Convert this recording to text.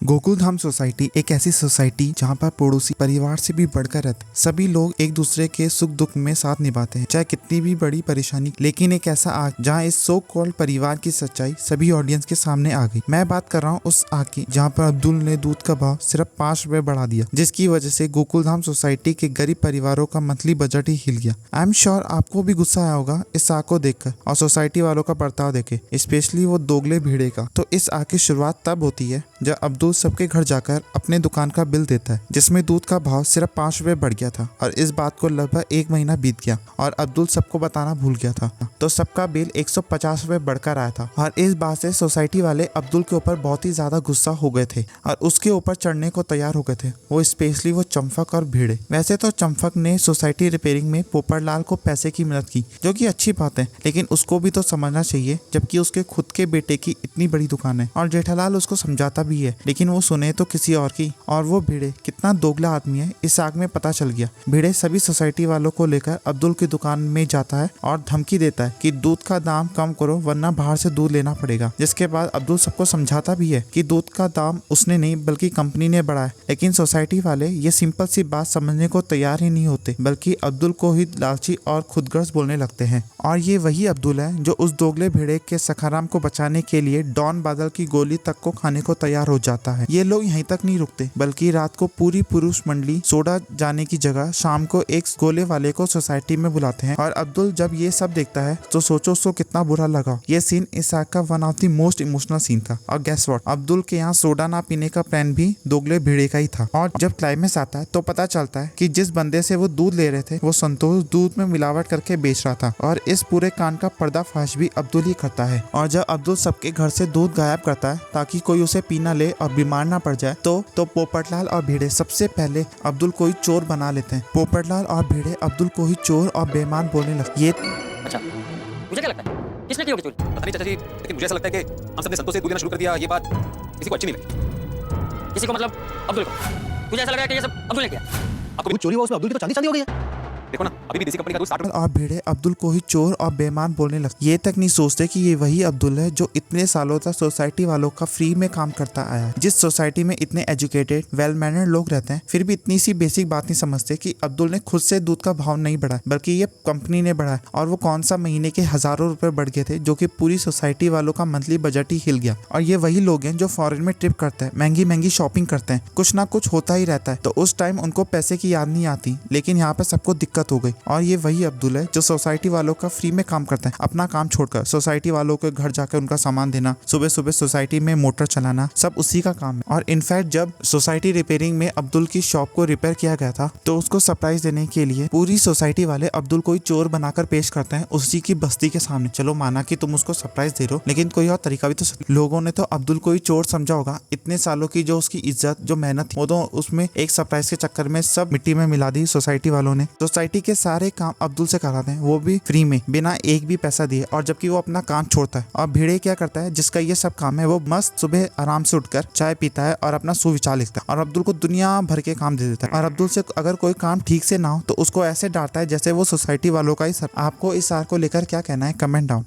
Gokuldham society एक ऐसी society जहाँ पर पड़ोसी परिवार से भी बढ़कर रहते हैं। सभी लोग एक दूसरे के सुख दुख में साथ निभाते हैं, चाहे कितनी भी बड़ी परेशानी। लेकिन एक ऐसा आग जहाँ इस सो कॉल्ड परिवार की सच्चाई सभी ऑडियंस के सामने आ गई। मैं बात कर रहा हूँ उस आग की जहाँ पर अब्दुल ने दूध का भाव सिर्फ 5 रुपए बढ़ा दिया, जिसकी वजह से गोकुलधाम सोसाइटी के गरीब परिवारों का मंथली बजट ही हिल गया। आई एम श्योर आपको भी गुस्सा आया होगा इस आग को देखकर और सोसाइटी वालों का बर्ताव देखे, स्पेशली वो दोगले भेड़े का। तो इस आग की शुरुआत तब होती है जब अब्दुल सबके घर जाकर अपने दुकान का बिल देता है, जिसमें दूध का भाव सिर्फ 5 रुपए बढ़ गया था। और इस बात को लगभग 1 महीना बीत गया और अब्दुल सबको बताना भूल गया था। तो सबका बिल 150 रुपए बढ़कर आया था और इस बात से सोसाइटी वाले अब्दुल के ऊपर बहुत ही ज्यादा गुस्सा हो गए थे और उसके ऊपर चढ़ने को तैयार हो गए थे, वो स्पेशली वो चंपक और भिड़े। वैसे तो चंपक ने सोसाइटी रिपेयरिंग में पोपटलाल को पैसे की मदद की, जो कि अच्छी बात है, लेकिन उसको भी तो समझना चाहिए जबकि उसके खुद के बेटे की इतनी बड़ी दुकान है। और जेठालाल उसको समझाता भी है, लेकिन वो सुने तो किसी और की। और वो भिड़े कितना दोगला आदमी है इस आग में पता चल गया। भिड़े सभी सोसाइटी वालों को लेकर अब्दुल की दुकान में जाता है और धमकी देता है कि दूध का दाम कम करो वरना बाहर से दूध लेना पड़ेगा। जिसके बाद अब्दुल सबको समझाता भी है कि दूध का दाम उसने नहीं बल्कि कंपनी ने बढ़ाया। लेकिन सोसाइटी वाले ये सिंपल सी बात समझने को तैयार ही नहीं होते, बल्कि अब्दुल को ही लालची और खुदगर्ज बोलने लगते हैं। और ये वही अब्दुल है जो उस दोगले भेड़े के सखाराम को बचाने के लिए डॉन बादल की गोली तक को खाने को तैयार हो जाता है। ये लोग यहीं तक नहीं रुकते, बल्कि रात को पूरी पुरुष मंडली सोडा जाने की जगह शाम को एक गोले वाले को सोसाइटी में बुलाते हैं। और अब्दुल जब ये सब देखता है तो सोचो उसको कितना बुरा लगा। ये सीन इस आग का one of the most emotional scene था। और गेस व्हाट, अब्दुल के यहाँ सोडा ना पीने का प्लान भी दोगले भेड़े का ही था। और जब क्लाइमेक्स आता है तो पता चलता है कि जिस बंदे से वो दूध ले रहे थे वो संतोष दूध में मिलावट करके बेच रहा था। और इस पूरे कांड का पर्दाफाश भी अब्दुल ही करता है। और जब अब्दुल सबके घर से दूध गायब करता है ताकि कोई उसे पी ना ले और बीमार ना पड़ जाए, तो पोपटलाल और भिड़े सबसे पहले अब्दुल को ही चोर बना लेते हैं। पोपटलाल और भिड़े अब्दुल को ही चोर और बेईमान बोलने लगते। ये अच्छा, मुझे क्या लगता है किसने की होगी चोरी? पता नहीं चाचा जी, लेकिन मुझे ऐसा लगता है कि हम सबने संतोष से दूध लेना शुरू कर दिया। ये बात किसी को अच्छी नहीं लगी। किसी को मतलब अब्दुल को? मुझे ऐसा लगा कि ये सब अब्दुल ने किया। आपको चोरी हुआ उसमें अब्दुल की तो चांदी हो गई है। देखो ना, अभी भी देसी कंपनी का दूध 60 और भिड़े अब्दुल को ही चोर और बेईमान बोलने लगते। ये तक नहीं सोचते कि ये वही अब्दुल है जो इतने सालों तक सोसाइटी वालों का फ्री में काम करता आया है। जिस सोसाइटी में इतने एजुकेटेड वेल मैनर्ड लोग रहते हैं, फिर भी इतनी सी बेसिक बात नहीं समझते कि अब्दुल ने खुद से दूध का भाव नहीं बढ़ाया, बल्कि ये कंपनी ने बढ़ाया। और वो कौन सा महीने के हजारों रुपए बढ़ गए थे, जो कि पूरी सोसाइटी वालों का मंथली बजट ही हिल गया। और ये वही लोग हैं जो फॉरेन में ट्रिप करते हैं, महंगी महंगी शॉपिंग करते हैं, कुछ ना कुछ होता ही रहता है। तो उस टाइम उनको पैसे की याद नहीं आती, लेकिन यहाँ पे सबको दिक्कत हो गई। और ये वही अब्दुल है जो सोसाइटी वालों का फ्री में काम करता है, अपना काम छोड़कर सोसाइटी वालों के घर जाकर उनका सामान देना, सुबह सुबह सोसाइटी में मोटर चलाना, सब उसी का काम है। और इनफैक्ट जब सोसाइटी रिपेयरिंग में अब्दुल की शॉप को रिपेयर किया गया था, तो उसको सरप्राइज देने के लिए पूरी सोसाइटी वाले अब्दुल को ही चोर बनाकर पेश करते हैं उसी की बस्ती के सामने। चलो माना कि तुम उसको सरप्राइज दे रहे हो, लेकिन कोई और तरीका भी तो लोगों ने तो अब्दुल को ही चोर समझा होगा। इतने सालों की जो उसकी इज्जत, जो मेहनत थी, वो तो उसमें एक सरप्राइज के चक्कर में सब मिट्टी में मिला दी सोसाइटी वालों ने। सोसाइटी के सारे काम अब्दुल से कराते हैं, वो भी फ्री में, बिना एक भी पैसा दिए। और जबकि वो अपना काम छोड़ता है। और भिड़े क्या करता है, जिसका ये सब काम है, वो मस्त सुबह आराम से उठकर चाय पीता है और अपना सुविचार लिखता है और अब्दुल को दुनिया भर के काम दे देता है। और अब्दुल से अगर कोई काम ठीक से ना हो तो उसको ऐसे डांटता है जैसे वो सोसाइटी वालों का ही सर। आपको इस आर को लेकर क्या कहना है, कमेंट डाउन।